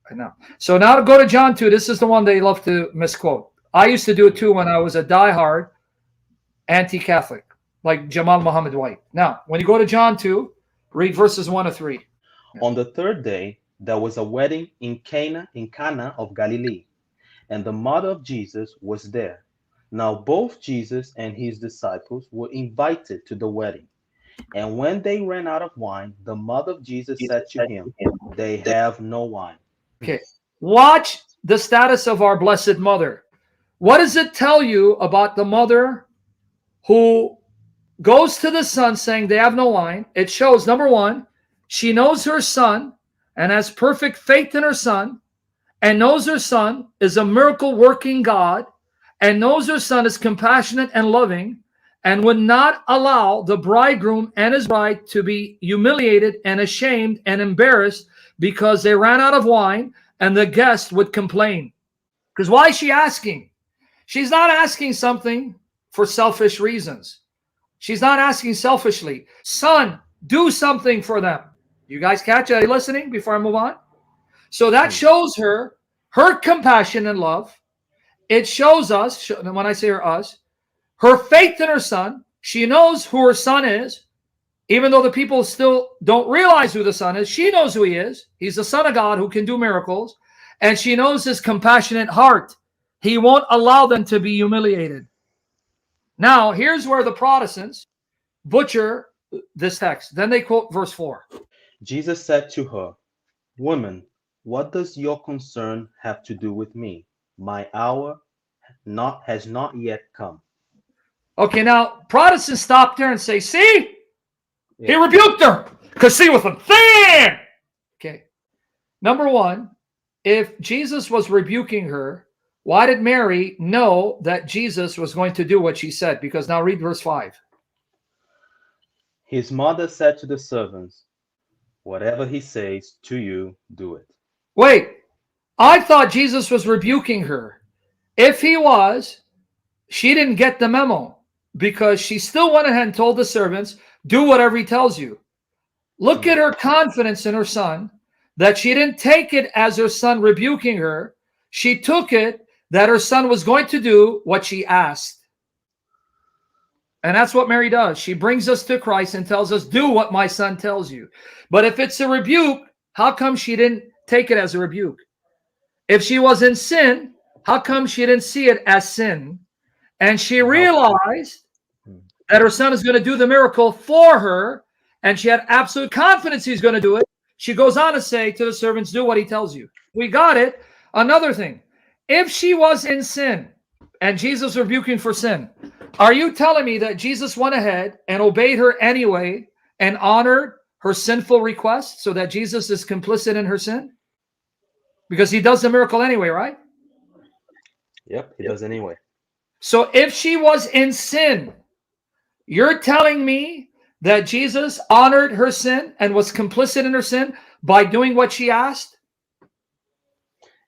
I know. So now to go to John 2. This is the one they love to misquote. I used to do it too when I was a diehard anti-Catholic, like Jamal Muhammad White. Now, when you go to John 2, read verses 1 to 3. On the third day, there was a wedding in Cana of Galilee, and the mother of Jesus was there. Now both Jesus and his disciples were invited to the wedding. And when they ran out of wine, the mother of Jesus said to him, "They have no wine." Okay. Watch the status of our Blessed Mother. What does it tell you about the mother who goes to the son saying they have no wine? It shows, number one, she knows her son and has perfect faith in her son, and knows her son is a miracle working God, and knows her son is compassionate and loving, and would not allow the bridegroom and his bride to be humiliated and ashamed and embarrassed because they ran out of wine and the guest would complain. Because why is she asking? She's not asking something for selfish reasons. She's not asking selfishly. Son, do something for them. You guys catch it? Are you listening before I move on? So that shows her compassion and love. It shows us, when I say us, her faith in her son. She knows who her son is. Even though the people still don't realize who the son is, she knows who he is. He's the Son of God who can do miracles. And she knows his compassionate heart. He won't allow them to be humiliated. Now, here's where the Protestants butcher this text. Then they quote verse 4. Jesus said to her, "Woman, what does your concern have to do with me? My hour has not yet come." Okay, now Protestants stop there and say, see? He rebuked her. Because see with him. Bam! Okay. Number one, if Jesus was rebuking her, why did Mary know that Jesus was going to do what she said? Because now read verse 5. His mother said to the servants, "Whatever he says to you, do it." Wait, I thought Jesus was rebuking her. If he was, she didn't get the memo because she still went ahead and told the servants, do whatever he tells you. Look at her confidence in her son, that she didn't take it as her son rebuking her. She took it that her son was going to do what she asked. And that's what Mary does. She brings us to Christ and tells us, do what my son tells you. But if it's a rebuke, how come she didn't take it as a rebuke? If she was in sin, how come she didn't see it as sin? And she realized that her son is going to do the miracle for her, and she had absolute confidence he's going to do it. She goes on to say to the servants, do what he tells you. We got it. Another thing, if she was in sin and Jesus rebuking for sin, are you telling me that Jesus went ahead and obeyed her anyway and honored her sinful request so that Jesus is complicit in her sin? Because he does the miracle anyway, right? Yep, he does anyway. So if she was in sin, you're telling me that Jesus honored her sin and was complicit in her sin by doing what she asked?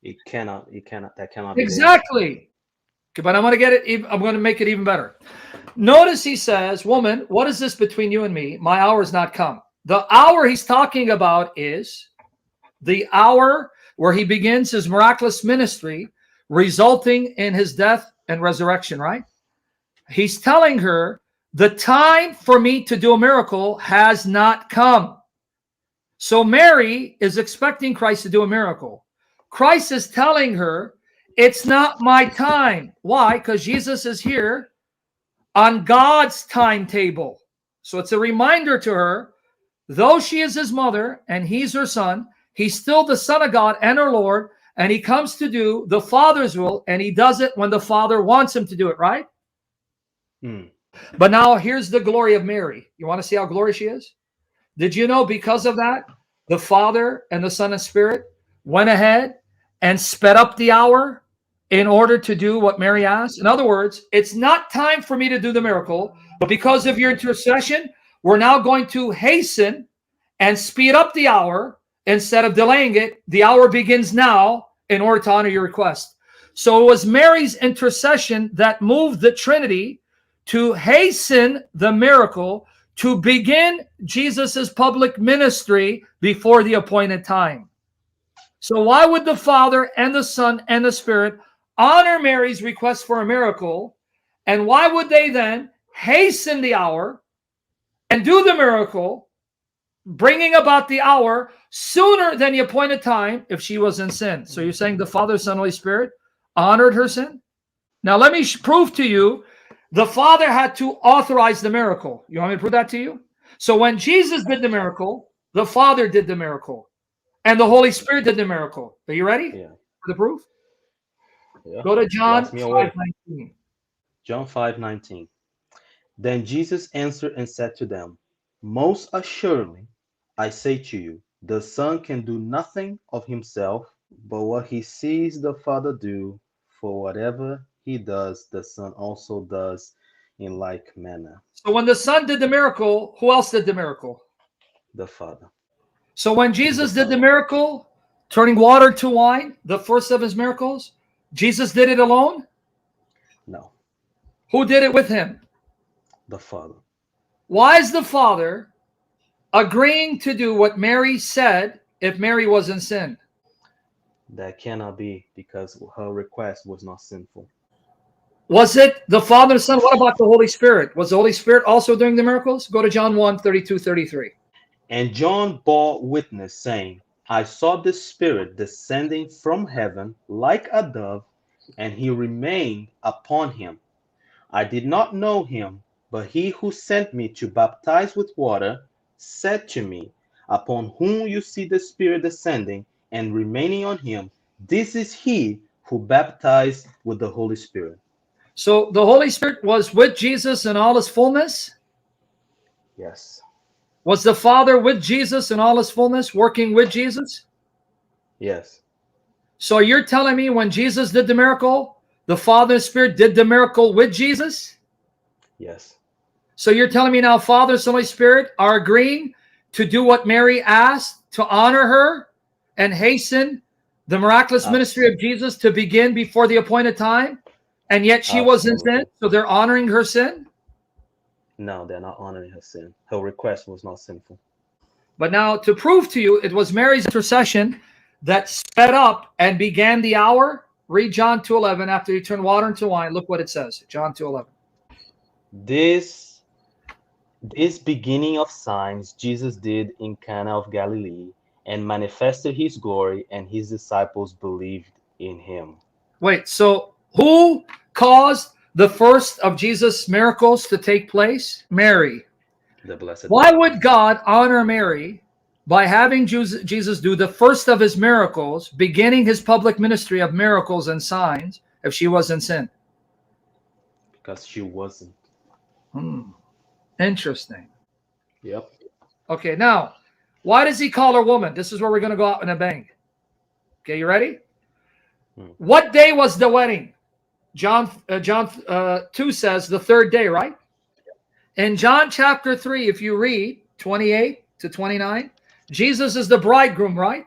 That cannot be Exactly. Okay, but I'm going to make it even better. Notice he says, woman, what is this between you and me? My hour has not come. The hour he's talking about is the hour where he begins his miraculous ministry, resulting in his death and resurrection, right? He's telling her, the time for me to do a miracle has not come. So Mary is expecting Christ to do a miracle. Christ is telling her, it's not my time. Why? Because Jesus is here on God's timetable. So it's a reminder to her, though she is his mother and he's her son, he's still the Son of God and her Lord, and he comes to do the Father's will, and he does it when the Father wants him to do it, right? But now here's the glory of Mary. You want to see how glorious she is? Did you know because of that, the Father and the Son and Spirit went ahead and sped up the hour in order to do what Mary asked? In other words, it's not time for me to do the miracle, but because of your intercession, we're now going to hasten and speed up the hour instead of delaying it. The hour begins now in order to honor your request. So it was Mary's intercession that moved the Trinity to hasten the miracle, to begin Jesus's public ministry before the appointed time. So why would the Father and the Son and the Spirit honor Mary's request for a miracle? And why would they then hasten the hour and do the miracle, bringing about the hour sooner than the appointed time if she was in sin? So you're saying the Father, Son, Holy Spirit honored her sin? Now let me prove to you the Father had to authorize the miracle. You want me to prove that to you? So when Jesus did the miracle, the Father did the miracle, and the Holy Spirit did the miracle. Are you ready Yeah. for the proof? Yeah. Go to You John asked me away. 5:19. John 5:19. Then Jesus answered and said to them, most assuredly, I say to you, the Son can do nothing of himself, but what he sees the Father do, for whatever he does, the Son also does in like manner. So when the Son did the miracle, who else did the miracle? The Father. So when The Jesus did the Son. miracle, turning water to wine, the first of his miracles, Jesus did it alone? No, Who did it with him? the Father. Why is the Father agreeing to do what Mary said if Mary was in sin? That cannot be because her request was not sinful. Was it the Father and Son? What about the Holy Spirit? Was the Holy Spirit also doing the miracles? Go to John 1:32, 33. And John bore witness, saying, I saw the Spirit descending from heaven like a dove, and he remained upon him. I did not know him, but he who sent me to baptize with water said to me, upon whom you see the Spirit descending and remaining on him, this is he who baptized with the Holy Spirit. So the Holy Spirit was with Jesus in all his fullness? Yes. Was the Father with Jesus in all his fullness, working with Jesus? Yes. So you're telling me when Jesus did the miracle, the Father and Spirit did the miracle with Jesus? Yes. So you're telling me now Father, Son, Holy Spirit are agreeing to do what Mary asked, to honor her and hasten the miraculous ministry Abs- of Jesus to begin before the appointed time, and yet she was in sin, Absolutely. so they're honoring her sin? No, they're not honoring her sin. Her request was not sinful. But now to prove to you it was Mary's intercession that sped up and began the hour, read John 2:11. After he turned water into wine, look what it says. John 2:11. This This beginning of signs Jesus did in Cana of Galilee and manifested his glory, and his disciples believed in him. Wait, so who caused the first of Jesus' miracles to take place? Mary. The Blessed Why Mother. would God honor Mary by having Jesus do the first of his miracles, beginning his public ministry of miracles and signs, if she was in sin? Because she wasn't. Interesting. Yep. Okay, now, why does he call her woman? This is where we're going to go out in a bang. Okay, you ready? Hmm. What day was the wedding? John 2 says the third day, right? In John chapter 3, if you read 28 to 29, Jesus is the bridegroom, right?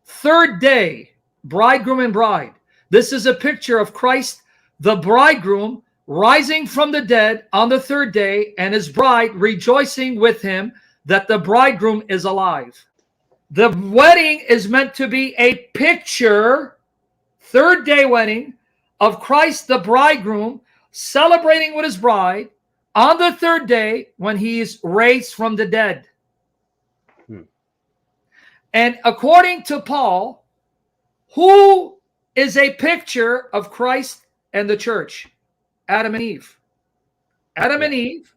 Third day, bridegroom and bride. This is a picture of Christ, the bridegroom, rising from the dead on the third day, and his bride rejoicing with him that the bridegroom is alive. The wedding is meant to be a picture, third day wedding, of Christ, the bridegroom, celebrating with his bride on the third day when he is raised from the dead. Hmm. And according to Paul, who is a picture of Christ and the church? Adam and Eve. Adam Yeah. and Eve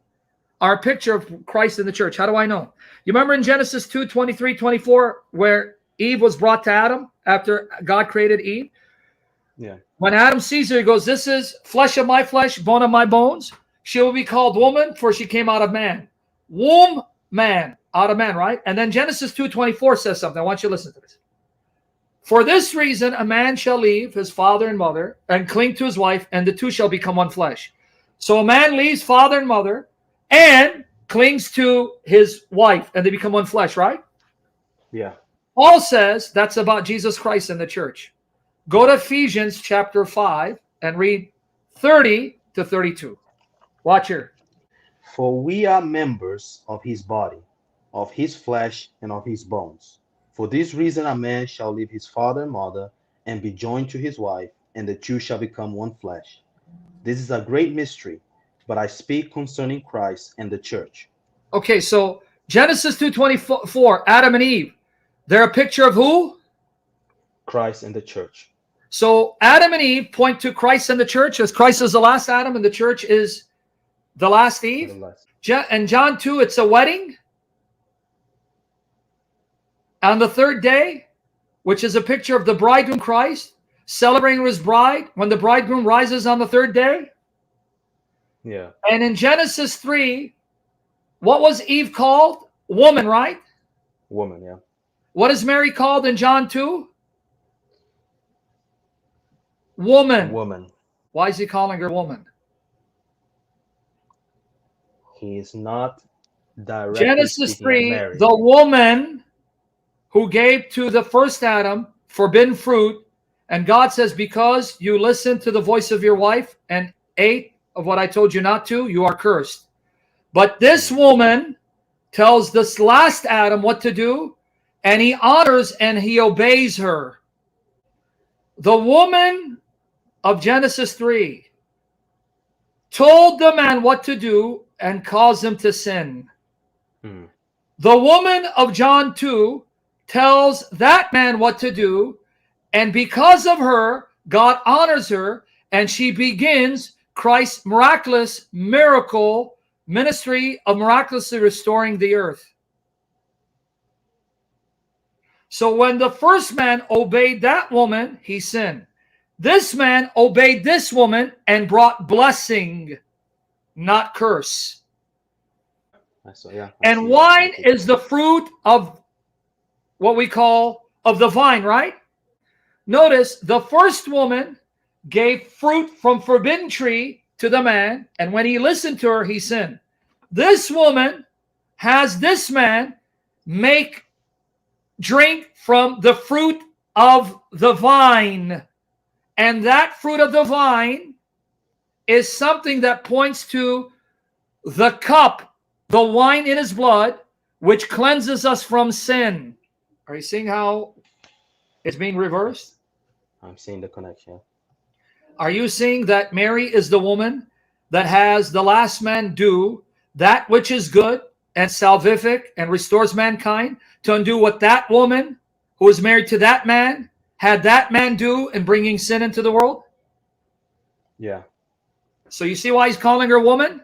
are a picture of Christ and the church. How do I know? You remember in Genesis 2, 23, 24, where Eve was brought to Adam after God created Eve? Yeah. When Adam sees her, he goes, this is flesh of my flesh, bone of my bones. She will be called woman, for she came out of man. Womb, man, out of man, right? And then Genesis 2:24 says something. I want you to listen to this. For this reason, a man shall leave his father and mother and cling to his wife, and the two shall become one flesh. So a man leaves father and mother and clings to his wife, and they become one flesh, right? Yeah. Paul says that's about Jesus Christ and the church. Go to Ephesians chapter 5 and read 30 to 32. Watch here. For we are members of his body, of his flesh, and of his bones. For this reason a man shall leave his father and mother, and be joined to his wife, and the two shall become one flesh. This is a great mystery, but I speak concerning Christ and the church. Okay, so Genesis 2:24, Adam and Eve. They're a picture of who? Christ and the church. So Adam and Eve point to Christ and the church, as Christ is the last Adam and the church is the last Eve. And John 2, it's a wedding. On the third day, which is a picture of the bridegroom Christ celebrating his bride when the bridegroom rises on the third day. Yeah. And in Genesis 3, what was Eve called? Woman, right? Woman, yeah. What is Mary called in John 2? Woman. Woman. Why is he calling her woman? He is not directly Genesis speaking 3, of Mary. the woman who gave to the first Adam forbidden fruit, and God says, because you listened to the voice of your wife and ate of what I told you not to, you are cursed. But this woman tells this last Adam what to do, and he honors and he obeys her. The woman of Genesis 3 told the man what to do and caused him to sin. The woman of John 2 tells that man what to do, and because of her, God honors her, and she begins Christ's miraculous miracle ministry of miraculously restoring the earth. So when the first man obeyed that woman, he sinned. This man obeyed this woman and brought blessing, not curse. And wine is the fruit of what we call of the vine, right? Notice the first woman gave fruit from forbidden tree to the man, and when he listened to her, he sinned. This woman has this man drink from the fruit of the vine, and that fruit of the vine is something that points to the cup, the wine in his blood, which cleanses us from sin. Are you seeing how it's being reversed? I'm seeing the connection. Are you seeing that Mary is the woman that has the last man do that which is good and salvific and restores mankind, to undo what that woman who is married to that man had that man do in bringing sin into the world? Yeah. So you see why he's calling her woman?